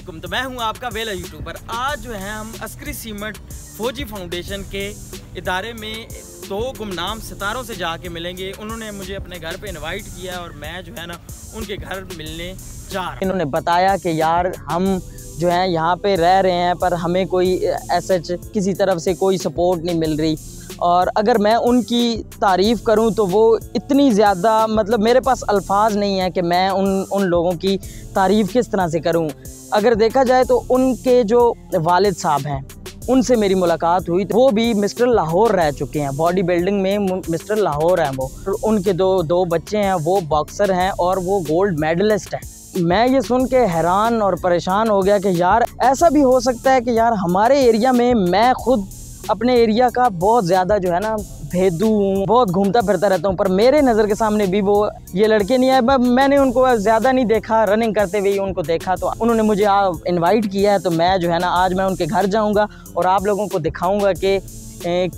वालेकुम। तो मैं हूं आपका वेला यूट्यूबर। आज जो है हम अस्करी सीमेंट फौजी फाउंडेशन के इदारे में दो गुमनाम सितारों से जाके मिलेंगे। उन्होंने मुझे अपने घर पे इनवाइट किया और मैं जो है ना उनके घर मिलने जा रहा हूं। इन्होंने बताया कि यार हम जो है यहाँ पे रह रहे हैं पर हमें कोई ऐसा किसी तरफ से कोई सपोर्ट नहीं मिल रही, और अगर मैं उनकी तारीफ़ करूं तो वो इतनी ज़्यादा मतलब मेरे पास अल्फाज नहीं है कि मैं उन लोगों की तारीफ़ किस तरह से करूं। अगर देखा जाए तो उनके जो वालिद साहब हैं उनसे मेरी मुलाकात हुई, तो वो भी मिस्टर लाहौर रह चुके हैं, बॉडी बिल्डिंग में मिस्टर लाहौर हैं वो। उनके दो बच्चे हैं, वो बॉक्सर हैं और वो गोल्ड मेडलिस्ट हैं। मैं ये सुन के हैरान और परेशान हो गया कि यार ऐसा भी हो सकता है कि यार हमारे एरिया में, मैं खुद अपने एरिया का बहुत ज़्यादा जो है ना भेदू हूँ, बहुत घूमता फिरता रहता हूँ, पर मेरे नज़र के सामने भी वो ये लड़के नहीं आए। मैंने उनको ज़्यादा नहीं देखा, रनिंग करते हुए ही उनको देखा, तो उन्होंने मुझे इनवाइट किया है। तो मैं जो है ना आज मैं उनके घर जाऊँगा और आप लोगों को दिखाऊँगा कि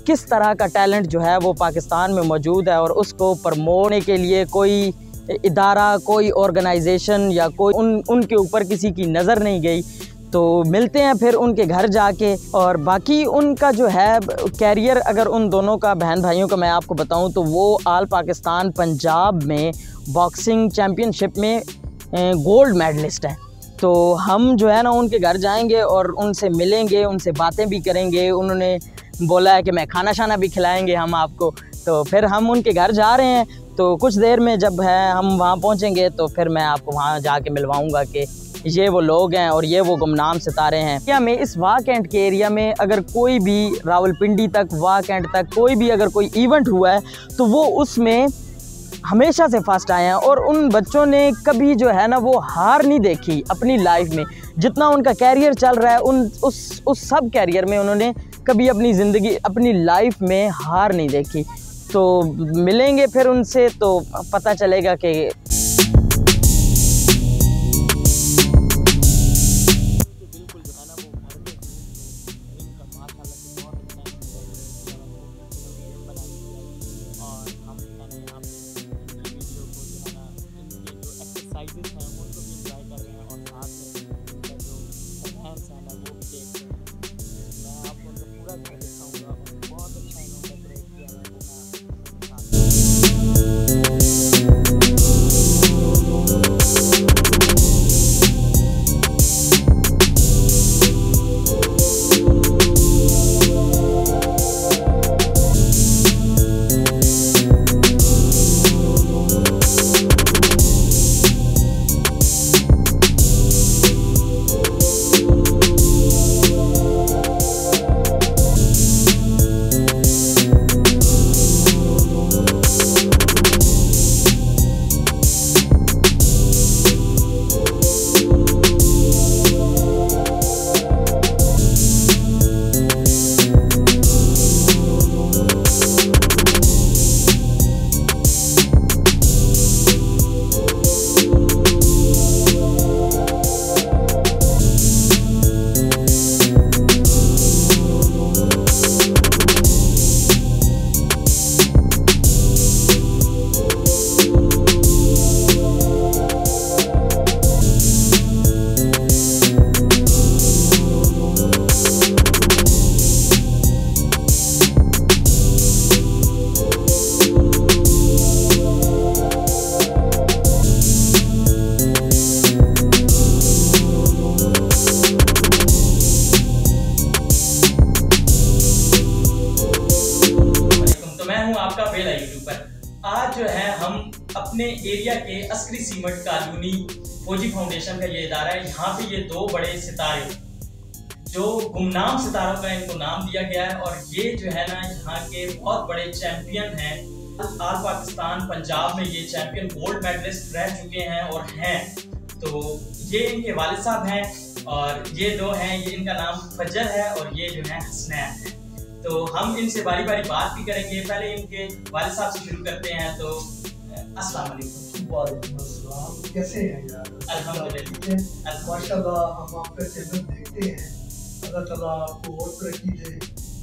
किस तरह का टैलेंट जो है वो पाकिस्तान में मौजूद है, और उसको प्रमोट के लिए कोई इदारा, कोई ऑर्गेनाइजेशन या कोई उनके ऊपर किसी की नज़र नहीं गई। तो मिलते हैं फिर उनके घर जाके। और बाकी उनका जो है कैरियर, अगर उन दोनों का, बहन भाइयों का मैं आपको बताऊं तो वो ऑल पाकिस्तान पंजाब में बॉक्सिंग चैम्पियनशिप में गोल्ड मेडलिस्ट हैं। तो हम जो है ना उनके घर जाएंगे और उनसे मिलेंगे, उनसे बातें भी करेंगे। उन्होंने बोला है कि मैं खाना शाना भी खिलाएंगे हम आपको। तो फिर हम उनके घर जा रहे हैं, तो कुछ देर में जब है हम वहाँ पहुँचेंगे तो फिर मैं आपको वहाँ जाके मिलवाऊँगा कि ये वो लोग हैं और ये वो गुमनाम सितारे हैं। क्या में इस वाह कैंट के एरिया में अगर कोई भी रावलपिंडी तक, वाह कैंट तक कोई भी अगर कोई इवेंट हुआ है तो वो उसमें हमेशा से फर्स्ट आए हैं। और उन बच्चों ने कभी जो है ना वो हार नहीं देखी अपनी लाइफ में। जितना उनका कैरियर चल रहा है उस सब कैरियर में उन्होंने कभी अपनी ज़िंदगी, अपनी लाइफ में हार नहीं देखी। तो मिलेंगे फिर उनसे तो पता चलेगा कि आज जो है हम अपने एरिया के अस्करी सीमेंट कॉलोनी फौजी फाउंडेशन का ये इदारा है, यहाँ पे ये दो बड़े सितारे जो गुमनाम सितारों का इनको नाम दिया गया है, और ये जो है ना यहाँ के बहुत बड़े चैंपियन हैं। ऑल पाकिस्तान पंजाब में ये चैंपियन गोल्ड मेडलिस्ट रह चुके हैं और हैं। तो ये इनके वालिद साहब हैं और ये दो हैं, ये इनका नाम फजल है और ये जो है हसनैन है। तो हम इनसे बारी बारी बात भी करेंगे। पहले इनके वालिद साहब से शुरू करते हैं। तो अस्सलाम वालेकुम। वालेकुम अस्सलाम, कैसे हैं यार? अल्हम्दुलिल्लाह। माशाल्लाह, हम आपका चैनल देखते हैं, अल्लाह ताला आपको और तरक्की दे।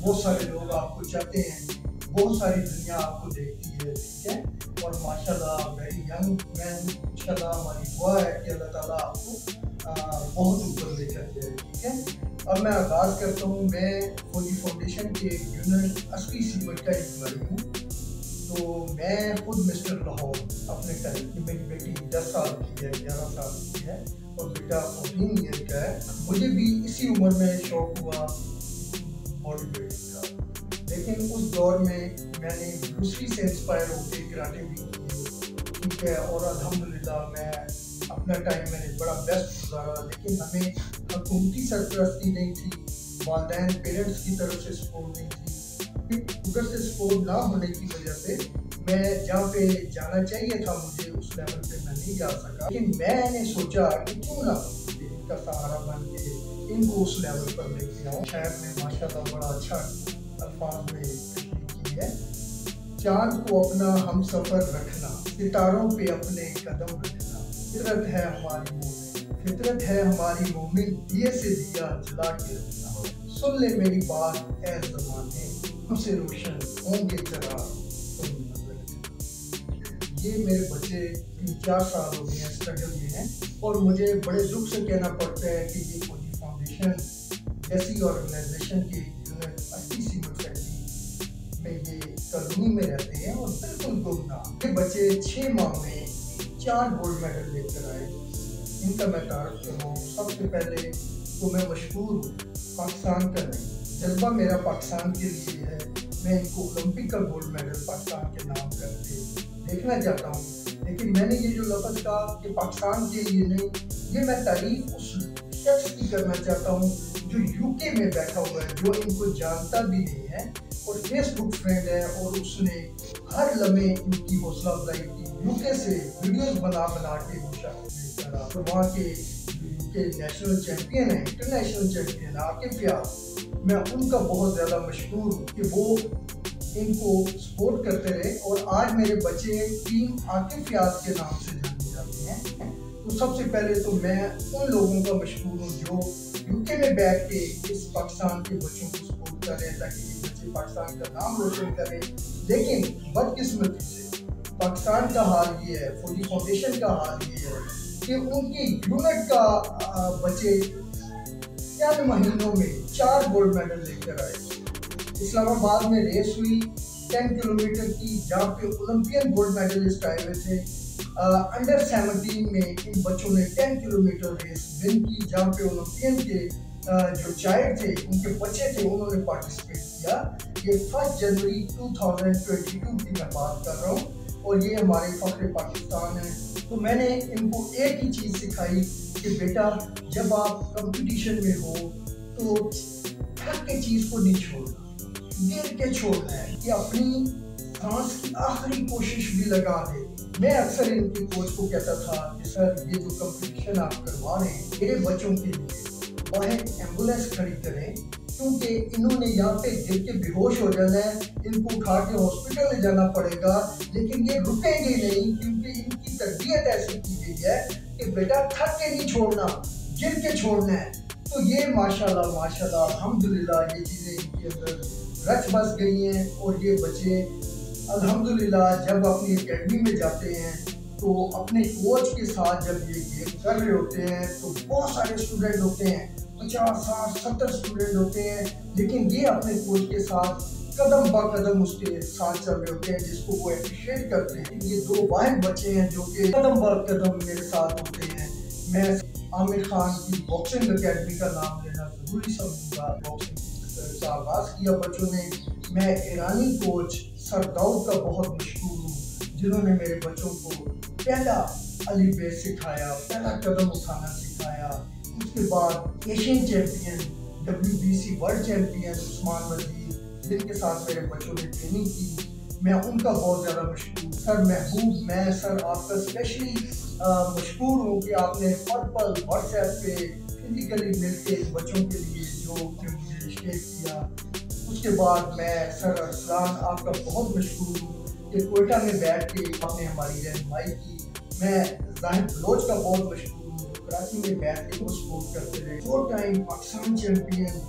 बहुत सारे लोग आपको चाहते हैं, बहुत सारी दुनिया आपको देखती है, ठीक है। और माशाल्लाह वेरी यंग मैन, इंशाल्लाह हमारी दुआ है कि अल्लाह ताला आपको बहुत ऊपर लेकर जाए। ठीक है, अब मैं आगाज़ करता हूँ। मैं फौजी फाउंडेशन के यूनिट 80 सीमेंट का एम्प्लॉई हूँ। तो मैं खुद मिस्टर लाहौर अपने टाइम की, मेरी बेटी 10 साल की है, 11 साल की है और बेटा 14 ईयर का है। मुझे भी इसी उम्र में शौक हुआ बॉडी बिल्डिंग का, लेकिन उस दौर में मैंने दूसरी से इंस्पायर होकर कराटे भी किए। ठीक है, और अल्हम्दुलिल्लाह मैं अपना टाइम मैंने बड़ा बेस्ट गुजारा। लेकिन हमें हुकूमती सरपरस्ती नहीं थी, वालिदैन पेरेंट्स की तरफ से सपोर्ट नहीं थी। उधर से सपोर्ट ना होने की वजह से मैं जहाँ पे जाना चाहिए था मुझे उस लेवल पे मैं नहीं जा सका। लेकिन मैंने सोचा कि क्यों ना इनका सहारा बन के इनको उस लेवल पर लेके आऊँ। शायर ने माशाल्लाह बड़ा अच्छा अल्फाज में तशरीह की है, चांद को अपना हम सफर रखना, सितारों पे अपने कदम रखना, फितरत है हमारी मोमिन, फितरत है हमारी मोमिन, दिए से दिया जला के रखना। सुन ले मेरी बात ऐ ज़माने, हमसे रोशन होंगे जरा तुम नजर। ये मेरे बच्चे 3-4 साल हो गए हैं स्ट्रगल में हैं, और मुझे बड़े दुख से कहना पड़ता है कि ये फौजी फाउंडेशन जैसी ऑर्गेनाइजेशन के यूनिट 80 सीमेंट फैक्ट्री में ये कॉलोनी में रहते हैं और बिल्कुल गुमनाम। ये बच्चे 6 माह में 4 गोल्ड मेडल लेकर आए। इनका मैं तारीफ करूँ। सबसे पहले तो मैं मशहूर हूँ, पाकिस्तान का नहीं, जज्बा मेरा पाकिस्तान के लिए है। मैं इनको ओलंपिक का गोल्ड मेडल पाकिस्तान के नाम करके देखना चाहता हूँ। लेकिन मैंने ये जो लफ्ज़ कहा कि पाकिस्तान के लिए नहीं, ये मैं तारीफ उस शख्स की करना चाहता हूँ जो यूके में बैठा हुआ है, जो इनको जानता भी नहीं है और फेसबुक फ्रेंड है, और उसने हर लम्हे इनकी हौसला अफजाई की। यूके से वीडियोस बना के तो वहाँ के यूके नेशनल चैम्पियन है, इंटरनेशनल चैम्पियन आकिब याद, मैं उनका बहुत ज़्यादा मशहूर हूँ कि वो इनको सपोर्ट करते रहे। और आज मेरे बच्चे टीम आकिब याद के नाम से जाने जाते हैं। तो सबसे पहले तो मैं उन लोगों का मशहूर हूँ जो यूके में बैठ के इस पाकिस्तान के बच्चों को सपोर्ट कर रहे हैं ताकि ये बच्चे पाकिस्तान का नाम रोशन करें। लेकिन बदकिस्मती से पाकिस्तान का हाल ये है, फौजी फाउंडेशन का हाल ये है कि उनकी यूनिट का बच्चे 10 महीनों में 4 गोल्ड मेडल लेकर आए। इस्लामाबाद में रेस हुई 10 किलोमीटर की, जहाँ पे ओलंपियन गोल्ड मेडलिस्ट आए हुए थे। अंडर 17 में इन बच्चों ने 10 किलोमीटर रेस विन की, जहाँ पे ओलंपियन के जो चाइल्ड थे, उनके बच्चे थे, उन्होंने पार्टिसिपेट किया। ये 1 जनवरी 2022 की मैं बात कर रहा हूँ, और ये हमारे फख्र पाकिस्तान है। तो मैंने इनको एक ही चीज़ सिखाई कि बेटा जब आप कंपटीशन में हो तो थक के चीज़ को नहीं छोड़ना, गिर के छोड़ना है, कि अपनी सांस की आखिरी कोशिश भी लगा दे। मैं अक्सर इनके कोच को कहता था कि सर ये जो कंपटीशन आप करवा रहे हैं मेरे बच्चों के लिए बाहर एम्बुलेंस खड़ी करें, क्योंकि इन्होंने यहाँ पे गिर के बेहोश हो जाना है, इनको उठा के हॉस्पिटल ले जाना पड़ेगा, लेकिन ये रुकेंगे नहीं, क्योंकि इनकी तरबियत ऐसी की गई है कि बेटा थक के नहीं छोड़ना, गिर के छोड़ना है। तो ये माशाल्लाह माशाल्लाह अल्हम्दुलिल्लाह ये चीज़ें इनके अंदर रच बस गई हैं, और ये बच्चे अल्हम्दुलिल्लाह जब अपनी एकेडमी में जाते हैं तो अपने कोच के साथ जब ये गेम कर रहे होते हैं तो बहुत सारे स्टूडेंट होते हैं, 50, 60, 70 स्टूडेंट होते हैं, लेकिन ये अपने कोच के साथ कदम ब कदम उसके साथ चल रहे होते हैं, जिसको वो अप्रिशिएट करते हैं। ये 2 वाहिद बच्चे हैं जो कि कदम ब कदम मेरे साथ होते हैं। मैं आमिर खान की बॉक्सिंग अकेडमी का नाम लेना ज़रूरी समझूंगा। बॉक्सिंग का आगाज़ किया बच्चों ने। मैं ईरानी कोच सर दाऊद का बहुत मशहूर हूँ, जिन्होंने मेरे बच्चों को पहला अली बे सिखाया, पहला कदम उठाना सिखाया। उसके बाद Asian champion, WBC world champion Usman वजीर, जिनके साथ मेरे बच्चों ने ट्रेनिंग की, मैं उनका बहुत ज़्यादा मशहूर। सर महबूब, मैं सर आपका स्पेशली मशहूर हूँ कि आपने पर्पल व्हाट्सएप पे फिजिकली मिलके बच्चों के लिए जो मुझे शेयर किया। उसके बाद मैं सर अरसलान आपका बहुत मशहूर हूँ कि कोयटा में बैठ के आपने हमारी रहनुमाई की। मैं जाहिर बलोच का बहुत मशहूर हूँ, कराची में बैठ के वो सपोर्ट करते रहे। 4 टाइम पाकिस्तान चैम्पियन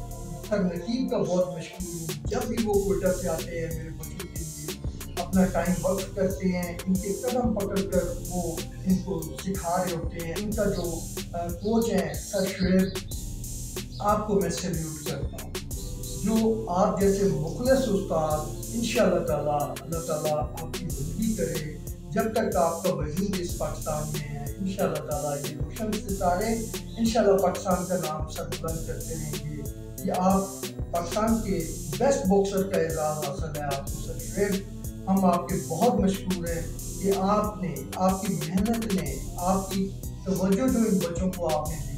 सर नकीब का बहुत मशहूर हूँ। जब भी वो कोयटा से आते हैं मेरे बच्चों के लिए अपना टाइम वक्त करते हैं, इनके कदम पकड़ कर वो इनको सिखा रहे होते हैं। इनका जो कोच है सर शुएब, आपको मैं सैल्यूट करता हूँ। जो आप जैसे मुखलिस उस्ताद इंशाअल्लाह ताला अल्लाह ताला आपकी ज़िंदगी करे, जब तक आपका वजूद इस पाकिस्तान में है इंशाअल्लाह ताला ये रोशन सितारे इंशाअल्लाह पाकिस्तान का नाम सरबुलंद करते रहेंगे। कि आप पाकिस्तान के बेस्ट बॉक्सर का एजाज़ हासिल है आपको सर शुएब। हम आपके बहुत मशहूर हैं कि आपने, आपकी मेहनत ने, आपकी तवज्जो जो इन बच्चों को आपने दी,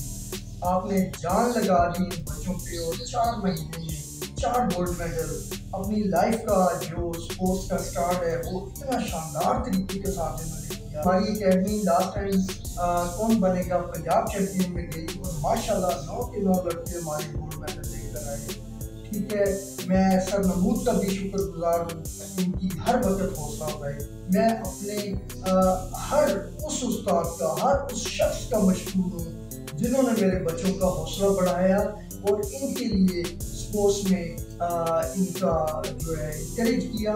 आपने जान लगा दी इन बच्चों पे, और 4 महीने में 4 गोल्ड मेडल, अपनी लाइफ का जो स्पोर्ट्स का स्टार्ट है वो इतना शानदार तरीके के साथ इन्होंने किया। हमारी अकेडमी लास्ट टाइम कौन बनेगा पंजाब चैंपियन में गई और माशाल्लाह 9 के 9 लड़के हमारे गोल्ड मेडल लेकर आए। ठीक है, मैं सर महमूद का भी शुक्रगुजार हूँ, इनकी हर वक्त हौसला अफजाई। मैं अपने हर उस उस्ताद का, हर उस शख्स का मशहूर हूँ जिन्होंने मेरे बच्चों का हौसला बढ़ाया और इनके लिए स्पोर्ट्स में इनका जो है इंकरेज किया।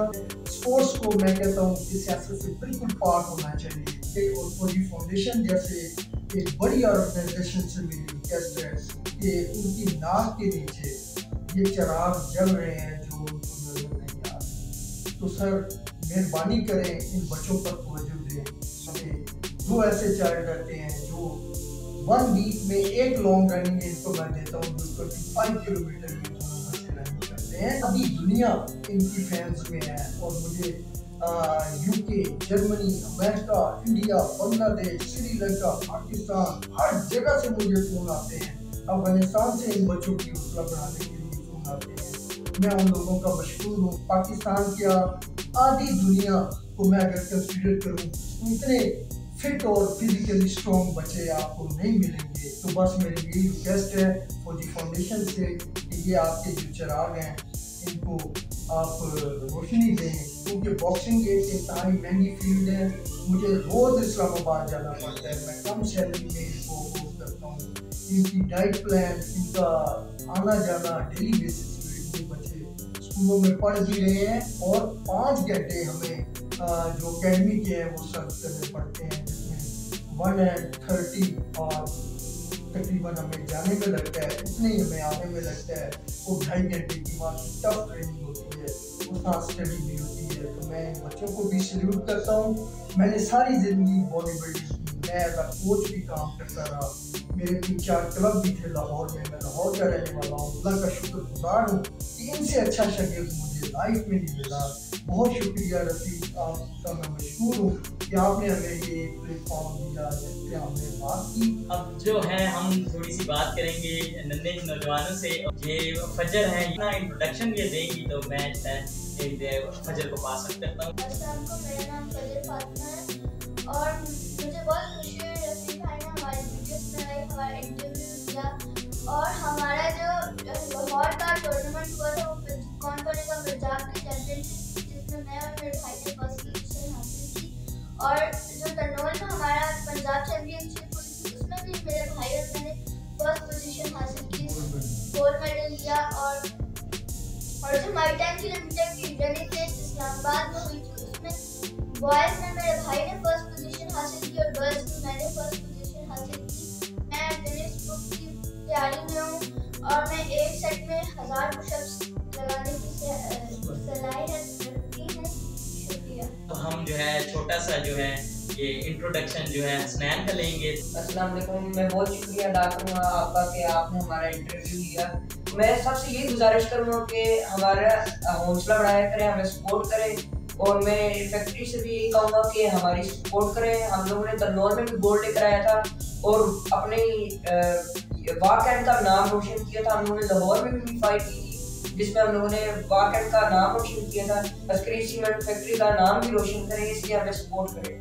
स्पोर्ट्स को मैं कहता हूँ कि सियासत से बिल्कुल पार होना चाहिए। और फौजी फाउंडेशन जैसे एक बड़ी ऑर्गेनाइजेशन से मेरी रिक्वेस्ट है कि उनकी नाक के नीचे ये चिराग जल रहे हैं जो उनको नजर नहीं आ रहे। तो सर मेहरबानी करें, इन बच्चों पर तवज्जो दें। 2 ऐसे चाइल्ड रहते हैं जो 1 वीक में एक लॉन्ग रनिंग इनको मैं देता हूँ जो 25 किलोमीटर की रनिंग करते हैं। अभी दुनिया इनकी फैंस में है और मुझे UK, Germany, America, India, Bangladesh, Sri Lanka, Pakistan, हर जगह से मुझे फ़ोन आते हैं। अफगानिस्तान से इन बच्चों की हौसला बढ़ाने के लिए फ़ोन आते हैं। मैं उन लोगों का मशहूर हूँ। पाकिस्तान क्या आधी दुनिया को मैं अगर कंसिडर करूँ, इतने फिट और फिजिकली स्ट्रॉन्ग बच्चे आपको नहीं मिलेंगे। तो बस मेरी यही रिक्वेस्ट है फौजी फाउंडेशन से कि ये आपके जो चिराग हैं इनको आप रोशनी दें, क्योंकि बॉक्सिंग एक इंतहाई महंगी फील्ड है। मुझे रोज़ इस्लामाबाद जाना पड़ता है, मैं कम सैलरी में इनको अफोर्ड करता हूँ। इनकी डाइट प्लान, इनका आना जाना डेली बेसिस पे, ये बच्चे स्कूलों में पढ़ भी रहे हैं और 5 घंटे हमें जो अकेडमी के हैं वो सर्व करने पड़ते हैं, जिसमें 1:30 और तकरीबन हमें जाने में लगता है, इतने ही हमें आने में लगता है। वो 2.5 घंटे की वहाँ की टफ ट्रेनिंग होती है, उस साथ स्टडी भी होती है। तो मैं इन बच्चों को भी सल्यूट करता हूँ। मैंने सारी ज़िंदगी बॉडी बिल्डिंग की, मैं एज अ कोच भी काम करता रहा। मेरे 3-4 क्लब भी थे लाहौर में, मैं लाहौर का रहने वाला हूँ। अल्लाह का शुक्रगुजार हूँ कि इनसे अच्छा शागिर्द मुझे लाइफ में नहीं मिला। बहुत शुक्रिया रफीक, आपका मैं मशहूर हूँ कि आपने हमें ये प्लेटफॉर्म दिया जिससे हमने बात की। अब जो है हम थोड़ी सी बात करेंगे नन्हे नौजवानों से। ये फजर है, इतना इंट्रोडक्शन ये देंगी तो मैं फजर को पास करता हूँ। मेरा नाम फजर फातिमा है और मुझे बहुत खुशी हुई रफीक भाई ने हमारे वीडियोस में आए, हमारा इंटरव्यू किया। और हमारा जो लाहौर का टूर्नामेंट हुआ था वो कौन बनेगा पंजाब के चैंपियनशिप, जिसमें मैं और मेरे भाई ने फर्स्ट पोजीशन हासिल की। और जो टर्नोल में हमारा पंजाब चैंपियनशिप हुई थी उसमें भी मेरे भाई और मैंने फर्स्ट पोजीशन हासिल की, गोल्ड मेडल लिया। और जो हमारी 10 किलोमीटर की रनिंग रेस इस्लामाबाद में हुई थी उसमें बॉयज़ में मेरे भाई ने फर्स्ट पोजीशन हासिल की और गर्ल्स में मैंने फर्स्ट पोजीशन हासिल की। मैं गिनीज बुक की तैयारी में हूँ और मैं एक सेट में 1000 पुशअप्स लगाने की सलाहियत रखती हूँ। शुक्रिया। तो हम जो है छोटा सा जो है ये इंट्रोडक्शन जो है हसनैन का लेंगे। अस्सलाम वालेकुम, मैं बहुत शुक्रिया अदा करूँगा आपका कि आपने हमारा इंटरव्यू लिया। मैं सबसे यही गुजारिश करूँगा कि हमारा हौसला बढ़ाया करें, हमें सपोर्ट करें। और मैं फैक्ट्री से भी यही कहूँगा कि हमारी सपोर्ट करें। हम लोगों ने तन्नौर में भी गोल्ड लेकर आया था और अपने वाकैंड का नाम रोशन किया था। हम लोगों ने लाहौर में भी फाइट की थी जिसमें हम लोगों ने वाकैंड का नाम रोशन किया था। अस्करी सीमेंट फैक्ट्री का नाम भी रोशन करें, इसलिए हमें सपोर्ट करें।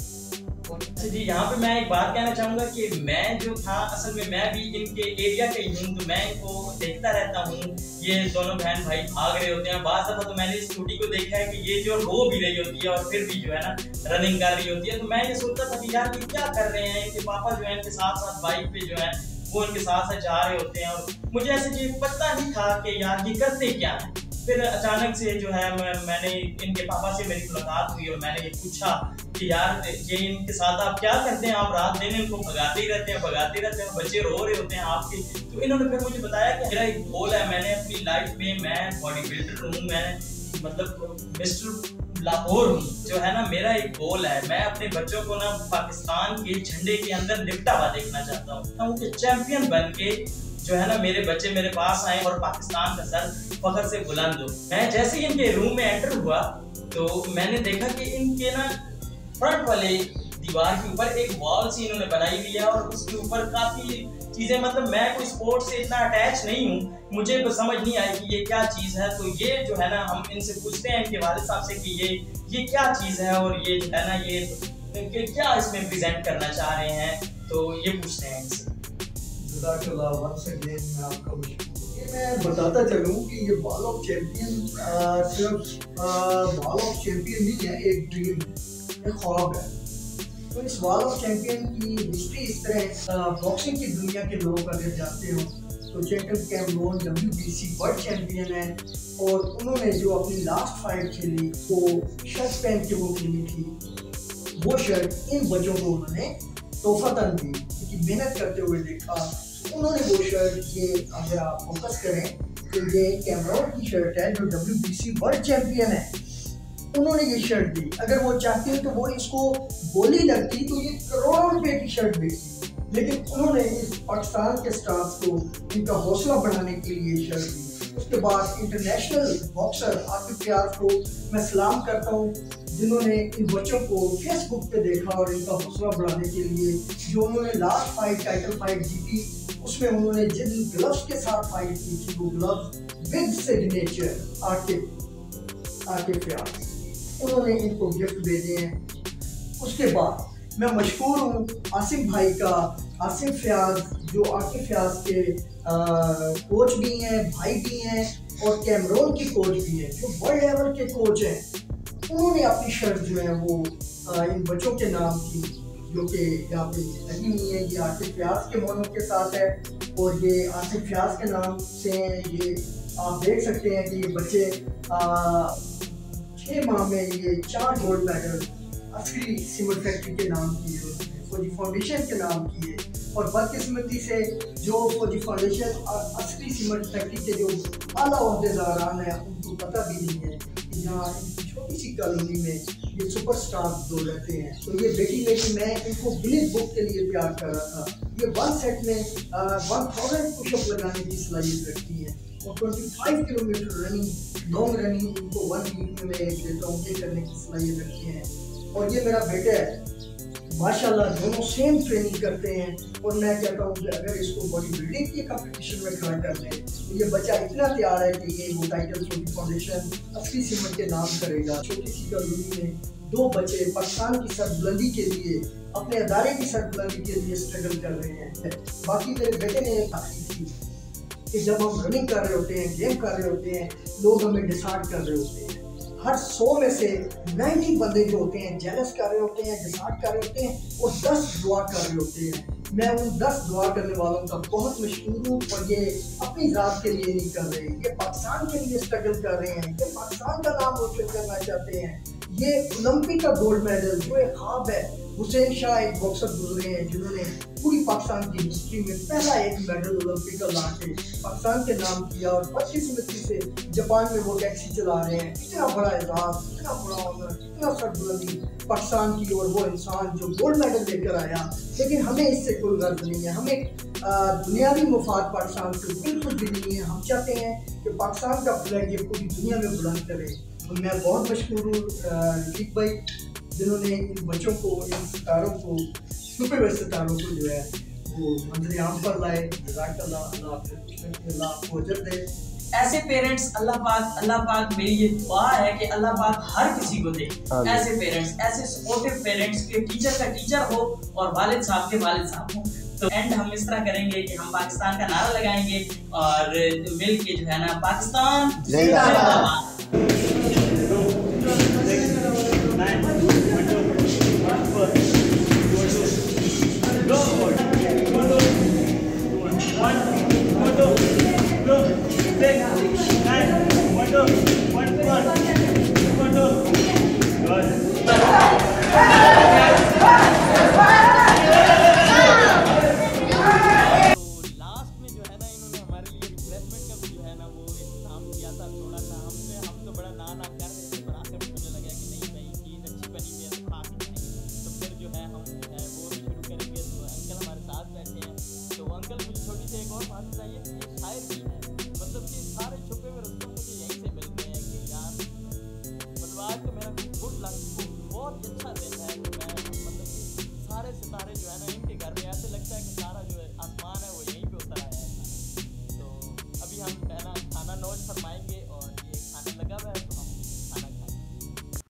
अच्छा जी, यहाँ पे मैं एक बात कहना चाहूँगा कि मैं जो था असल में मैं भी इनके एरिया का ही हूँ, तो मैं इनको देखता रहता हूँ। ये दोनों बहन भाई भाग रहे होते हैं। बाज़ दफ़ा तो मैंने इस स्कूटी को देखा है कि ये जो रो भी रही होती है और फिर भी जो है ना रनिंग कर रही होती है। तो मैं ये सोचता था कि यार ये क्या कर रहे हैं। इनके पापा जो है इनके साथ साथ बाइक पे जो है वो इनके साथ साथ जा रहे होते हैं और मुझे ऐसे चीज़ पता नहीं था कि यार ये करते क्या है। फिर अचानक से जो है मैंने इनके पापा से मेरी मुलाकात हुई और मैंने ये पूछा कि यार ये इनके साथ आप क्या करते हैं, आप रात दिन इनको भगाते ही रहते हैं, बच्चे रो रहे होते हैं आपके। तो इन्होंने फिर मुझे बताया कि मेरा एक गोल है, मैंने अपनी लाइफ में, मैं बॉडी बिल्डर हूँ, मैं मतलब मिस्टर लाहौर हूँ, जो है ना मेरा एक गोल है, मैं अपने बच्चों को ना पाकिस्तान के झंडे के अंदर लिपटा हुआ देखना चाहता हूँ कि चैंपियन बन के जो है ना मेरे बच्चे मेरे पास आए और पाकिस्तान का सर फख्र से बुलंद हो। मैं जैसे ही इनके रूम में एंटर हुआ तो मैंने देखा कि इनके ना फ्रंट वाले दीवार के ऊपर एक वॉल सी इन्होंने बनाई हुई है और उसके ऊपर काफी चीजें, मतलब मैं कोई स्पोर्ट्स से इतना अटैच नहीं हूँ, मुझे तो समझ नहीं आई कि ये क्या चीज है। तो ये जो है ना हम इनसे पूछते हैं इनके वालिद साहब से कि ये क्या चीज है और ये जो है ना ये क्या इसमें प्रेजेंट करना चाह रहे हैं, तो ये पूछते हैं इनसे। मैं बताता चलूँ कि ये वॉल ऑफ चैंपियन सिर्फ वॉल ऑफ चैंपियन नहीं है, एक ड्रीम, एक ख्वाब है। तो इस वॉल ऑफ चैंपियन की हिस्ट्री इस तरह, बॉक्सिंग की दुनिया के लोग अगर जानते हो तो Jacob Cameron WBC world champion है और उन्होंने जो अपनी लास्ट फाइट खेली वो शर्ट पहन के वो खेली थी, वो शर्ट इन बच्चों को उन्होंने तोहफतन दी क्योंकि मेहनत करते हुए देखा। उन्होंने वो शर्ट, ये अगर आप फोकस करें तो ये कैमरोन की शर्ट है जो WBC वर्ल्ड चैंपियन है, उन्होंने ये शर्ट दी। अगर वो चाहते हैं तो वो इसको बोली लगती तो ये करोड़ों रुपए की शर्ट बेचती, लेकिन उन्होंने इस पाकिस्तान के स्टाफ को इनका हौसला बढ़ाने के लिए शर्ट दी। उसके बाद इंटरनेशनल बॉक्सर आतिफ रियाज को मैं सलाम करता हूँ जिन्होंने इन बच्चों को फेसबुक पे देखा और इनका हौसला बढ़ाने के लिए जो उन्होंने लास्ट फाइट टाइटल फाइट जीती, उसमें उन्होंने जिन ग्लव्स के साथ फाइट की थी वो ग्लव्स विद सिग्नेचर आतिफ रियाज, उन्होंने इनको गिफ्ट भेजे हैं। उसके बाद मैं मशहूर हूँ आसिफ भाई का, आसिफ फयाज जो आतिफ फयाज के कोच भी हैं, भाई भी हैं और कैमरोन की कोच भी हैं, जो वर्ल्ड लेवल के कोच हैं। उन्होंने अपनी शर्ट जो है वो इन बच्चों के नाम की, जो कि यहाँ पे लगी हुई है, ये आसिफ फयाज के मोनों के साथ है और ये आसिफ फयाज के नाम से ये आप देख सकते हैं कि ये बच्चे 6 माह में ये 4 gold medal Askari cement factory के नाम किए, फौजी फाउंडेशन के नाम किए। और बदकिस्मती से जो फौजी फाउंडेशन और अस्करी सीमेंट फैक्ट्री के जो आला अहदेदारान हैं उनको पता भी नहीं है कि यहाँ छोटी सी कॉलोनी में ये सुपरस्टार दो रहते हैं। तो ये बेटी ने कि मैं इनको गिनीज बुक के लिए प्यार कर रहा था। ये 1 सेट में 1000 पुशअप लगाने की सलाहियत रखती है और 25 किलोमीटर रनिंग, लॉन्ग रनिंग इनको 1 वीक में मैं देता हूँ, ये करने की सलाहियत रखती हैं। और ये मेरा बेटा है, माशाल्लाह दोनों सेम ट्रेनिंग करते हैं और मैं कहता हूँ कि अगर इसको बॉडी बिल्डिंग की कंपटीशन में खड़ा कर दें तो ये बच्चा इतना तैयार है कि ये वो टाइटल फौजी फाउंडेशन अस्करी सीमेंट के नाम करेगा। छोटी सी कॉलोनी में 2 बच्चे पाकिस्तान की सरबुलंदी के लिए, अपने अदारे की सरबुलंदी के लिए स्ट्रगल कर रहे हैं। बाकी मेरे बेटे ने कही थी कि जब हम रनिंग कर रहे होते हैं, गेम कर रहे होते हैं, लोग हमें डिसाइड कर रहे होते हैं, हर 100 में से 90 बंदे जो होते हैं जेलस कर रहे होते हैं, डिसाइड कर रहे होते हैं और 10 दुआ कर रहे होते हैं। मैं उन 10 दुआ करने वालों का बहुत मशहूर हूँ और ये अपनी ज़ात के लिए नहीं कर रहे, ये पाकिस्तान के लिए स्ट्रगल कर रहे हैं, ये पाकिस्तान का नाम रोशन करना चाहते हैं। ये ओलंपिक का गोल्ड मेडल जो एक ख्वाब है, हुसैन शाह एक बॉक्सर गुजरे हैं जिन्होंने पूरी पाकिस्तान की हिस्ट्री में पहला एक मेडल ओलंपिक का ला के पाकिस्तान के नाम किया और बदकिस्मती से जापान में वो टैक्सी चला रहे हैं। इतना बड़ा एजाज, इतना बड़ा ऑनर, इतना सरबुलंदी पाकिस्तान की और वो इंसान जो गोल्ड मेडल लेकर आया। लेकिन हमें इससे कोई गर्ज नहीं है, हमें दुनियावी मुफाद पाकिस्तान से बिल्कुल भी नहीं है। हम चाहते हैं कि पाकिस्तान का फ्लैग ये पूरी दुनिया में बुलंद करे। तो मैं बहुत मशहूर हूँ रफीक भाई जिन्होंने इन बच्चों को, इन सितारों को, छुपे हुए सितारों को जो है वो मंजर आम पर लाए। अल्लाह आपको अजर दे। ऐसे पेरेंट्स अल्लाह पाक मेरी ये दुआ है कि अल्लाह पाक हर किसी को दे ऐसे पेरेंट्स, ऐसे सपोर्टिव पेरेंट्स के टीचर का टीचर हो और वालिद साहब के वालिद साहब हो। तो एंड हम इस तरह करेंगे कि हम पाकिस्तान का नारा लगाएंगे और मिल के जो है ना पाकिस्तान जिंदाबाद। Go. आज तो मेरा गुड लक बहुत अच्छा दिन है कि मैं मतलब कि सारे सितारे जो है ना